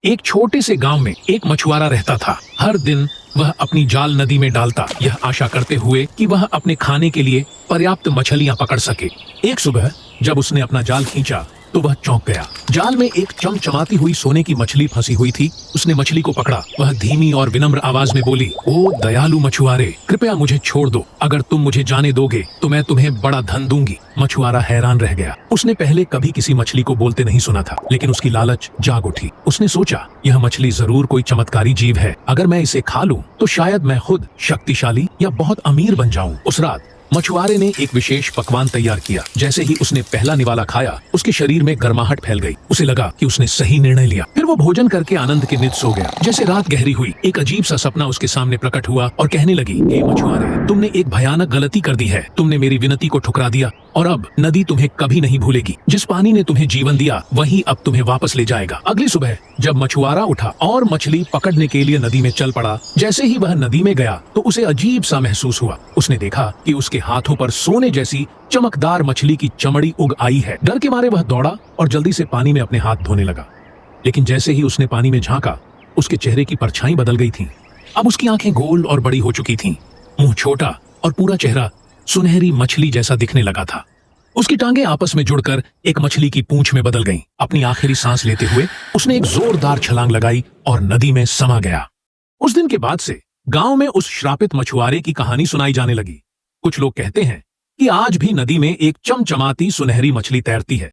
एक छोटे से गांव में एक मछुआरा रहता था। हर दिन वह अपनी जाल नदी में डालता, यह आशा करते हुए कि वह अपने खाने के लिए पर्याप्त मछलियां पकड़ सके। एक सुबह जब उसने अपना जाल खींचा तो वह चौंक गया। जाल में एक चमचमाती हुई सोने की मछली फंसी हुई थी। उसने मछली को पकड़ा। वह धीमी और विनम्र आवाज में बोली, ओ दयालु मछुआरे, कृपया मुझे छोड़ दो। अगर तुम मुझे जाने दोगे तो मैं तुम्हें बड़ा धन दूंगी। मछुआरा हैरान रह गया। उसने पहले कभी किसी मछली को बोलते नहीं सुना था, लेकिन उसकी लालच जाग उठी। उसने सोचा, यह मछली जरूर कोई चमत्कारी जीव है। अगर मैं इसे खा लूं तो शायद मैं खुद शक्तिशाली या बहुत अमीर बन जाऊं। उस रात मछुआरे ने एक विशेष पकवान तैयार किया। जैसे ही उसने पहला निवाला खाया, उसके शरीर में गर्माहट फैल गई। उसे लगा कि उसने सही निर्णय लिया। फिर वो भोजन करके आनंद के नित सो गया। जैसे रात गहरी हुई, एक अजीब सा सपना उसके सामने प्रकट हुआ और कहने लगी, हे मछुआरे, तुमने एक भयानक गलती कर दी है। तुमने मेरी विनती को ठुकरा दिया और अब नदी तुम्हें कभी नहीं भूलेगी। जिस पानी ने तुम्हें जीवन दिया वही अब तुम्हें वापस ले जाएगा। अगली सुबह जब मछुआरा उठा और मछली पकड़ने के लिए नदी में चल पड़ा, जैसे ही वह नदी में गया तो उसे अजीब सा महसूस हुआ। उसने देखा कि उसके हाथों पर सोने जैसी चमकदार मछली की चमड़ी उग आई है। डर के मारे वह दौड़ा और जल्दी से पानी में अपने हाथ धोने लगा। लेकिन जैसे ही उसने पानी में झांका, उसके चेहरे की परछाई बदल गई थी। अब उसकी आंखें गोल और बड़ी हो चुकी थीं, मुंह छोटा और पूरा चेहरा सुनहरी मछली जैसा दिखने लगा था। उसकी टांगें आपस में जुड़कर एक मछली की पूंछ में बदल गईं। अपनी आखिरी सांस लेते हुए उसने एक जोरदार छलांग लगाई और नदी में समा गया। उस दिन के बाद से गांव में उस श्रापित मछुआरे की कहानी सुनाई जाने लगी। कुछ लोग कहते हैं कि आज भी नदी में एक चमचमाती सुनहरी मछली तैरती है,